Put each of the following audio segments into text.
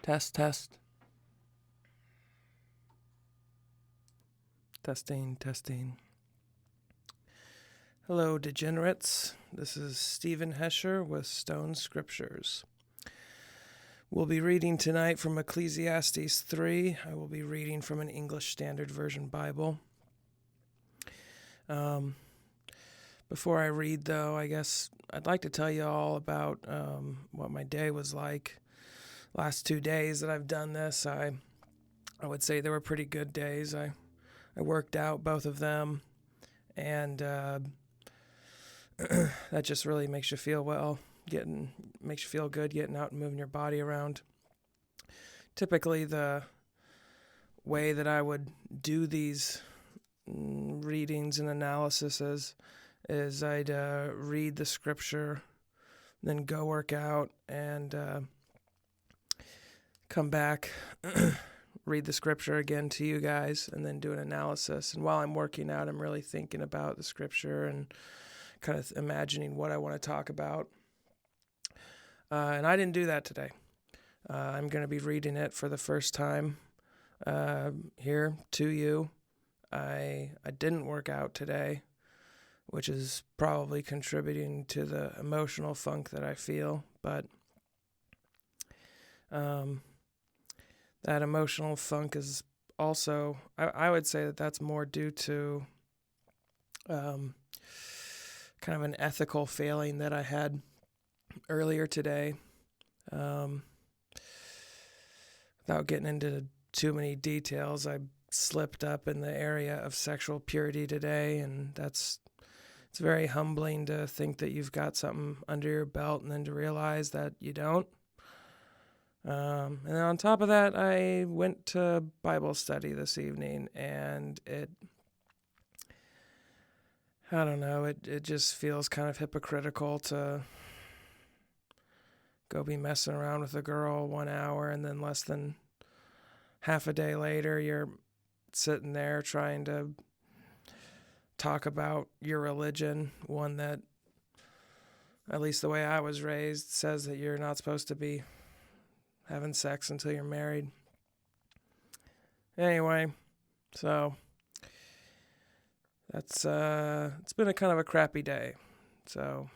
Test, test. Testing, testing. Hello, degenerates. This is Stephen Hesher with Stone Scriptures. We'll be reading tonight from Ecclesiastes 3. I will be reading from an English Standard Version Bible. Before I read, though, I guess I'd like to tell you all about what my day was like. Last 2 days that I've done this, I would say they were pretty good days. I worked out both of them, and that just really makes you feel well. Makes you feel good getting out and moving your body around. Typically, the way that I would do these readings and analyses is I'd read the scripture, then go work out, and come back, read the scripture again to you guys, and then do an analysis. And while I'm working out, I'm really thinking about the scripture and kind of imagining what I want to talk about. And I didn't do that today. I'm going to be reading it for the first time here to you. I didn't work out today, which is probably contributing to the emotional funk that I feel, but that emotional funk is also, I would say that that's more due to kind of an ethical failing that I had earlier today. Without getting into too many details, I slipped up in the area of sexual purity today, and it's very humbling to think that you've got something under your belt and then to realize that you don't. And then on top of that, I went to Bible study this evening, and I don't know, it just feels kind of hypocritical to go be messing around with a girl 1 hour, and then less than half a day later, you're sitting there trying to talk about your religion, one that, at least the way I was raised, says that you're not supposed to be having sex until you're married. Anyway, so that's it's been a kind of a crappy day. So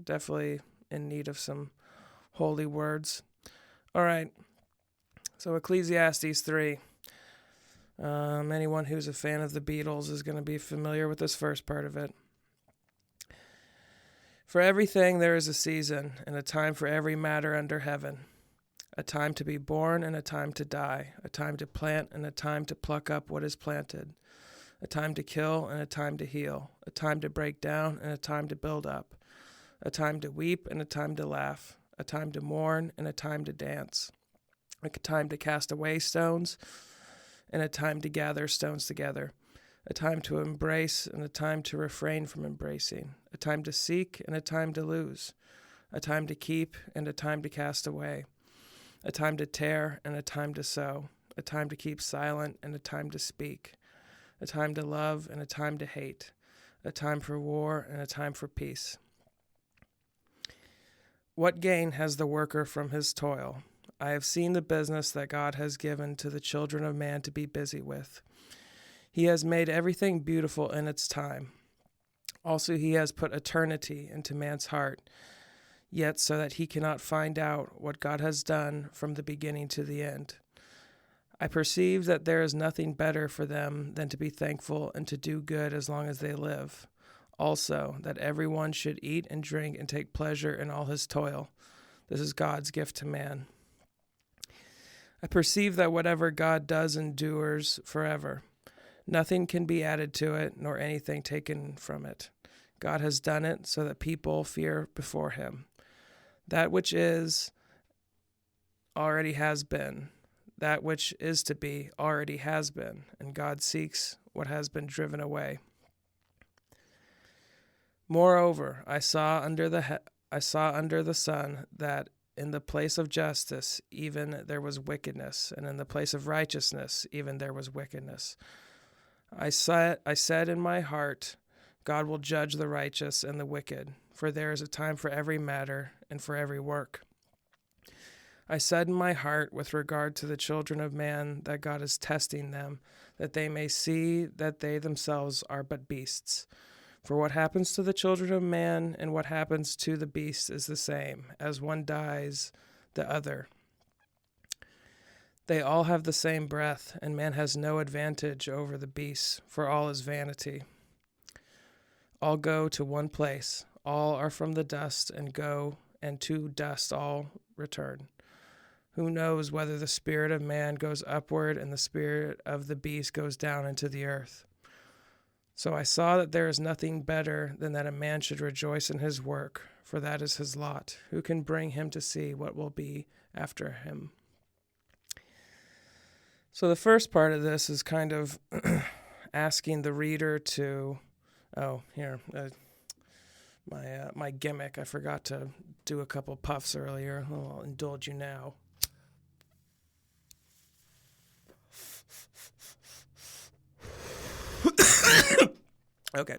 definitely in need of some holy words. All right. So Ecclesiastes 3. Anyone who's a fan of the Beatles is going to be familiar with this first part of it. For everything there is a season, and a time for every matter under heaven. A time to be born and a time to die, a time to plant and a time to pluck up what is planted, a time to kill and a time to heal, a time to break down and a time to build up, a time to weep and a time to laugh, a time to mourn and a time to dance, a time to cast away stones and a time to gather stones together, a time to embrace and a time to refrain from embracing, a time to seek and a time to lose, a time to keep and a time to cast away, a time to tear and a time to sow, a time to keep silent and a time to speak, a time to love and a time to hate, a time for war and a time for peace. What gain has the worker from his toil? I have seen the business that God has given to the children of man to be busy with. He has made everything beautiful in its time. Also, he has put eternity into man's heart, yet so that he cannot find out what God has done from the beginning to the end. I perceive that there is nothing better for them than to be thankful and to do good as long as they live. Also, that everyone should eat and drink and take pleasure in all his toil. This is God's gift to man. I perceive that whatever God does endures forever. Nothing can be added to it, nor anything taken from it. God has done it so that people fear before him. That which is already has been. That which is to be already has been, and God seeks what has been driven away. Moreover, I saw under the sun that in the place of justice even there was wickedness, and in the place of righteousness even there was wickedness. I said in my heart, God will judge the righteous and the wicked, for there is a time for every matter and for every work. I said in my heart with regard to the children of man that God is testing them, that they may see that they themselves are but beasts. For what happens to the children of man and what happens to the beasts is the same. As one dies, the other. They all have the same breath, and man has no advantage over the beasts, for all is vanity. All go to one place. All are from the dust and go, and to dust all return. Who knows whether the spirit of man goes upward and the spirit of the beast goes down into the earth? So I saw that there is nothing better than that a man should rejoice in his work, for that is his lot. Who can bring him to see what will be after him? So the first part of this is kind of asking the reader to, my gimmick. I forgot to do a couple puffs earlier. I'll indulge you now. Okay.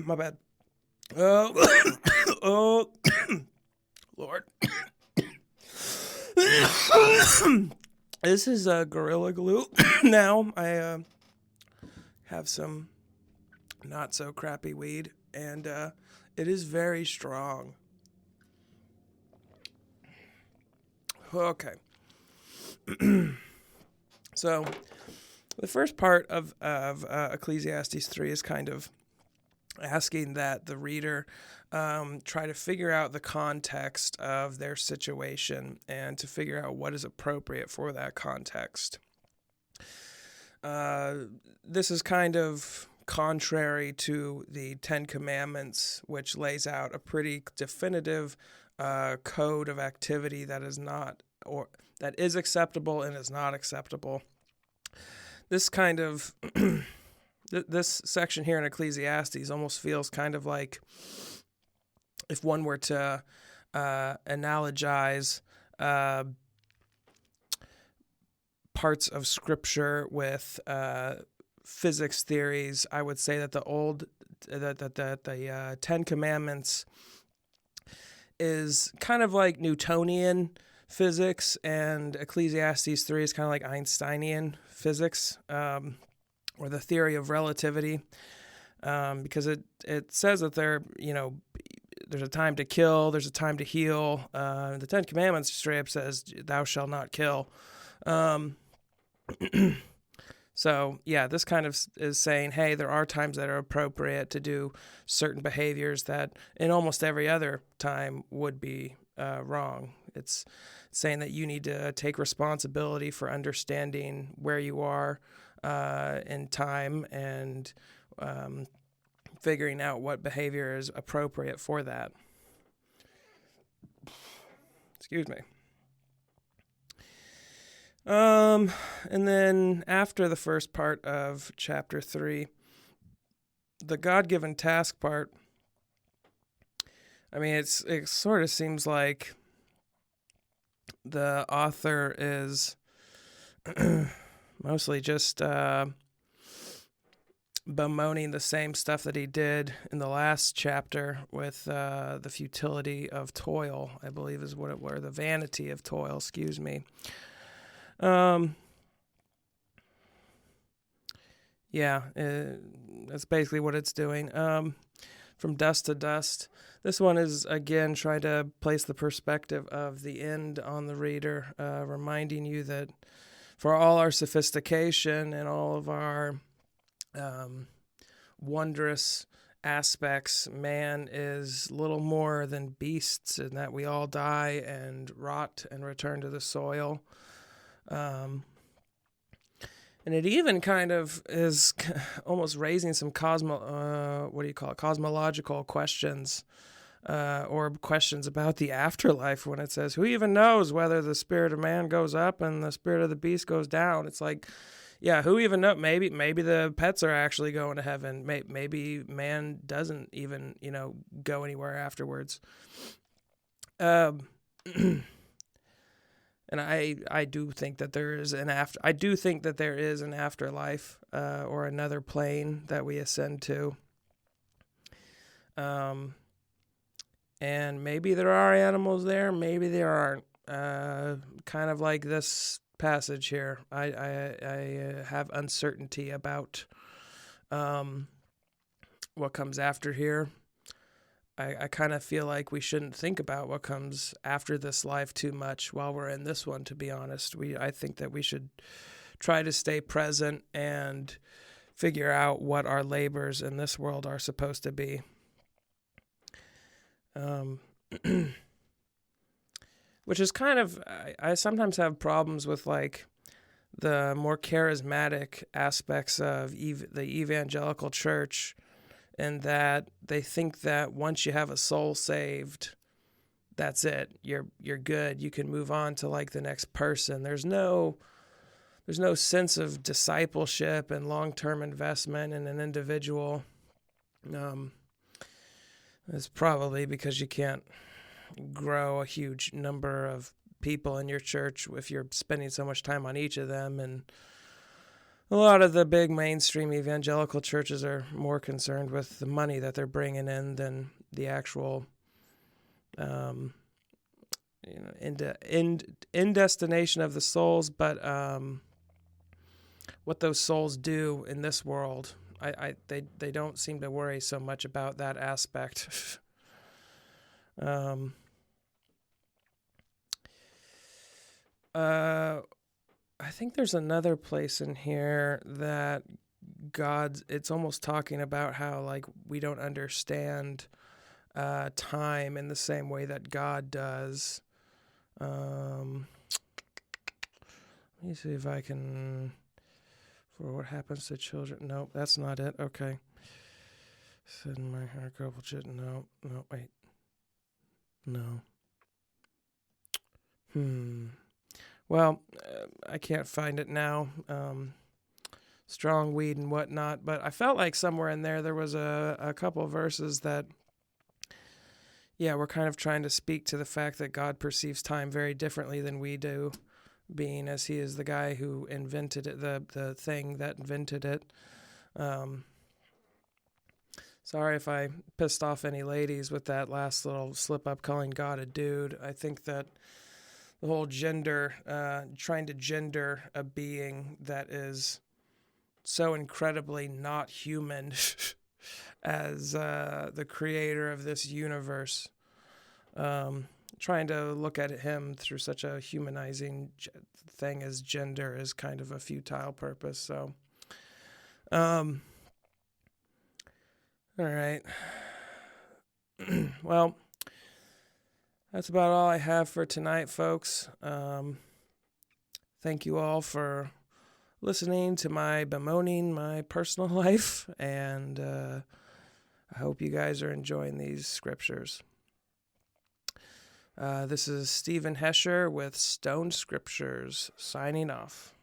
My bad. Oh, Lord. This is Gorilla Glue. Now I have some not so crappy weed, and it is very strong. Okay. So the first part of Ecclesiastes 3 is kind of asking that the reader try to figure out the context of their situation and to figure out what is appropriate for that context. This is kind of contrary to the Ten Commandments, which lays out a pretty definitive code of activity that is acceptable and is not acceptable. This kind of this section here in Ecclesiastes almost feels kind of like if one were to analogize parts of Scripture with physics theories. I would say that the Ten Commandments is kind of like Newtonian physics, and Ecclesiastes 3 is kind of like Einsteinian physics, or the theory of relativity, because it says that there's a time to kill, there's a time to heal. The Ten Commandments straight up says, "Thou shalt not kill." So yeah, this kind of is saying, hey, there are times that are appropriate to do certain behaviors that in almost every other time would be wrong. It's saying that you need to take responsibility for understanding where you are in time and figuring out what behavior is appropriate for that. Excuse me. And then after the first part of chapter 3, the God-given task part, I mean, it sort of seems like the author is mostly just bemoaning the same stuff that he did in the last chapter with the futility of toil, I believe is what it were, the vanity of toil, excuse me. That's basically what it's doing. From dust to dust. This one is, again, trying to place the perspective of the end on the reader, reminding you that for all our sophistication and all of our wondrous aspects, man is little more than beasts, and that we all die and rot and return to the soil. And it even kind of is almost raising some cosmological questions, or questions about the afterlife when it says, who even knows whether the spirit of man goes up and the spirit of the beast goes down? It's like, yeah, who even knows? Maybe the pets are actually going to heaven. Maybe man doesn't even, go anywhere afterwards. And I do think that there is an afterlife, or another plane that we ascend to. And maybe there are animals there, maybe there aren't. kind of like this passage here. I have uncertainty about what comes after here. I kind of feel like we shouldn't think about what comes after this life too much while we're in this one, to be honest. I think that we should try to stay present and figure out what our labors in this world are supposed to be. Which is kind of, I sometimes have problems with like the more charismatic aspects of the evangelical church, and that they think that once you have a soul saved, that's it. You're good. You can move on to like the next person. There's no sense of discipleship and long-term investment in an individual. It's probably because you can't grow a huge number of people in your church if you're spending so much time on each of them. And a lot of the big mainstream evangelical churches are more concerned with the money that they're bringing in than the actual end destination of the souls, but what those souls do in this world. They don't seem to worry so much about that aspect. I think there's another place in here that it's almost talking about how like we don't understand time in the same way that God does. Let me see if I can, for what happens to children. Nope, that's not it. Okay. Said in my heart, no, wait. No. Well, I can't find it now. Strong weed and whatnot, but I felt like somewhere in there was a couple of verses that, we're kind of trying to speak to the fact that God perceives time very differently than we do, being as he is the guy who invented it, the thing that invented it. Sorry if I pissed off any ladies with that last little slip up calling God a dude. I think that the whole trying to gender a being that is so incredibly not human as the creator of this universe, trying to look at him through such a humanizing thing as gender is kind of a futile purpose. So, all right. Well, that's about all I have for tonight, folks. Thank you all for listening to my bemoaning my personal life, and I hope you guys are enjoying these scriptures. This is Stephen Hesher with Stone Scriptures, signing off.